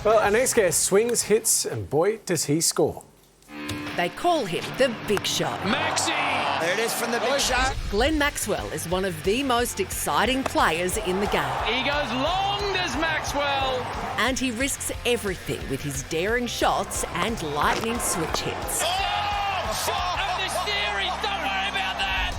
Well, our next guest swings, hits, and boy, does he score. They call him the Big Shot. Maxie! There it is from the Big Shot. Glenn Maxwell is one of the most exciting players in the game. He goes long, does Maxwell. And he risks everything with his daring shots and lightning switch hits. Oh! Shot of the series, don't worry about that.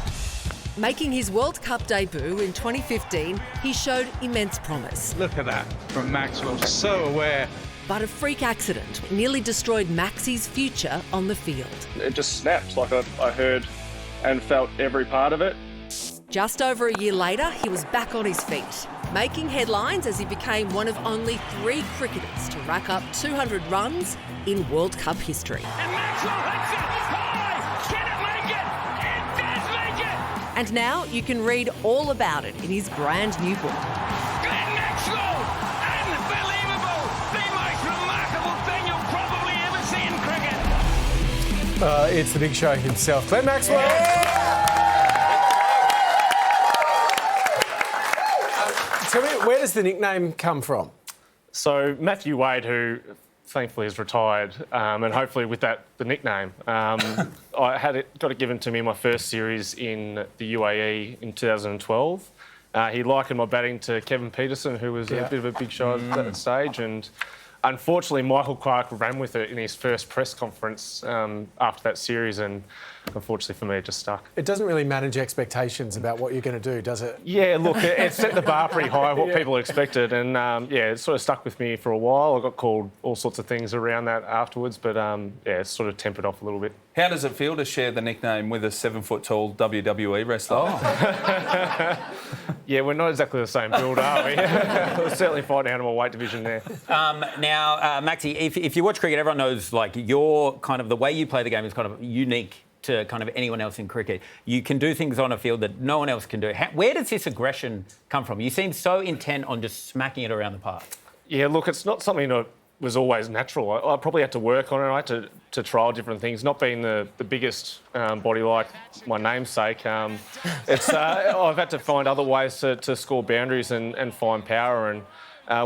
Making his World Cup debut in 2015, he showed immense promise. Look at that from Maxwell, so aware. But a freak accident nearly destroyed Maxie's future on the field. It just snapped, like I heard and felt every part of it. Just over a year later, he was back on his feet, making headlines as he became one of only 3 cricketers to rack up 200 runs in World Cup history. And Maxwell hits it high. Can it make it? It does make it. And now you can read all about it in his brand new book. Glenn Maxwell, unbelievable. The most remarkable thing you'll probably ever see in cricket. It's the Big Show himself, Glenn Maxwell. Tell me, where does the nickname come from? So Matthew Wade, who thankfully has retired, and hopefully with that, the nickname, I got it given to me in my first series in the UAE in 2012. He likened my batting to Kevin Peterson, who was a bit of a big shot at that stage, and unfortunately Michael Clarke ran with it in his first press conference after that series, and unfortunately for me it just stuck. It doesn't really manage expectations about what you're going to do, does it? Yeah, look, it set the bar pretty high, what people expected, and it sort of stuck with me for a while. I got called all sorts of things around that afterwards, but it sort of tempered off a little bit. How does it feel to share the nickname with a 7-foot-tall WWE wrestler? Yeah, we're not exactly the same build, are we? We're certainly fighting out of my weight division there. Now, Maxie, if you watch cricket, everyone knows, like, your kind of the way you play the game is kind of unique to kind of anyone else in cricket. You can do things on a field that no one else can do. Where does this aggression come from? You seem so intent on just smacking it around the park. Yeah, look, it's not something that was always natural. I probably had to work on it. I had to trial different things. Not being the biggest body like my namesake, I've had to find other ways to score boundaries and find power. And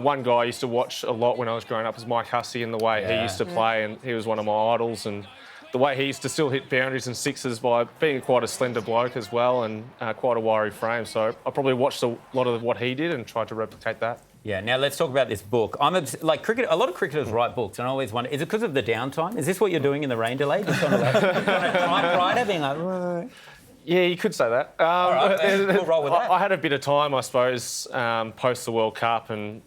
one guy I used to watch a lot when I was growing up was Mike Hussey, and the way he used to play, and he was one of my idols. And the way he used to still hit boundaries and sixes by being quite a slender bloke as well, and quite a wiry frame. So I probably watched a lot of what he did and tried to replicate that. Yeah, now let's talk about this book. Cricket. A lot of cricketers write books, and I always wonder, is it because of the downtime? Is this what you're doing in the rain delay? Just on a typewriter, being like... Yeah, you could say that. All right, we'll roll with that. I had a bit of time, I suppose, post the World Cup, and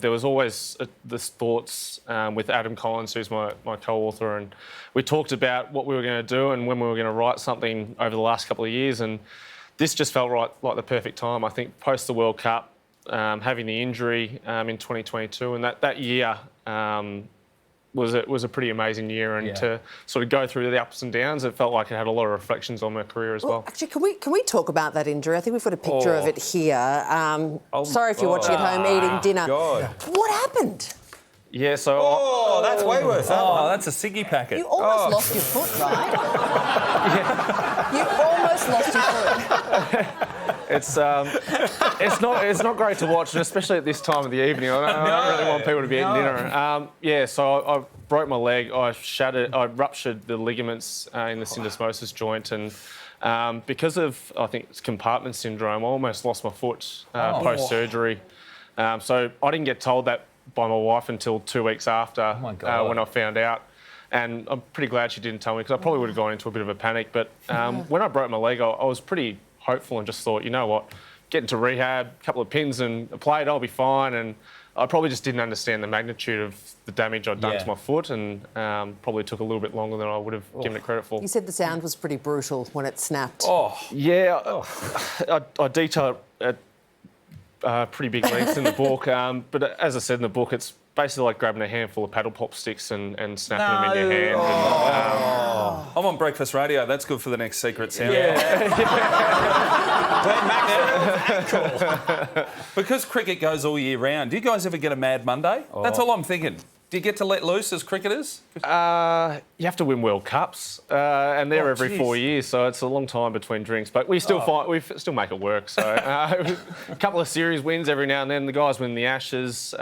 there was always the thoughts with Adam Collins, who's my co-author, and we talked about what we were going to do and when we were going to write something over the last couple of years, and this just felt like the perfect time. I think post the World Cup, having the injury in 2022, and that year was a pretty amazing year, and to sort of go through the ups and downs, it felt like it had a lot of reflections on my career as well. Actually, can we talk about that injury? I think we've got a picture of it here. Sorry if you're watching at home eating dinner. God. What happened? Yeah, so... that's way worse. That's a ciggy packet. You almost lost your foot, right? You almost lost your foot. It's not great to watch, and especially at this time of the evening. I don't really want people to be eating dinner. So I broke my leg. I ruptured the ligaments in the syndesmosis joint, and because of, I think, it's compartment syndrome, I almost lost my foot post-surgery. So I didn't get told that by my wife until 2 weeks after when I found out. And I'm pretty glad she didn't tell me, because I probably would have gone into a bit of a panic. But when I broke my leg, I was pretty hopeful and just thought, you know what, get into rehab, a couple of pins and a plate, I'll be fine. And I probably just didn't understand the magnitude of the damage I'd done to my foot, and probably took a little bit longer than I would have given it credit for. You said the sound was pretty brutal when it snapped. Yeah, I detail it at pretty big lengths in the book. But as I said in the book, it's basically like grabbing a handful of paddle pop sticks and snapping them in your hand. I'm on breakfast radio. That's good for the next secret sound. Because cricket goes all year round, do you guys ever get a mad Monday? That's all I'm thinking. Do you get to let loose as cricketers? You have to win World Cups, and they're every 4 years, so it's a long time between drinks. But we still still make it work. So a couple of series wins every now and then. The guys win the Ashes.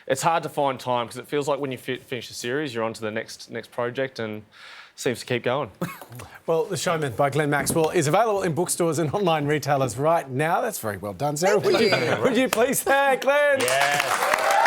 it's hard to find time because it feels like when you finish a series, you're on to the next project and seems to keep going. Well, The Showman by Glenn Maxwell is available in bookstores and online retailers right now. That's very well done, Sarah. Thank you. Would you please thank Glenn? Yes.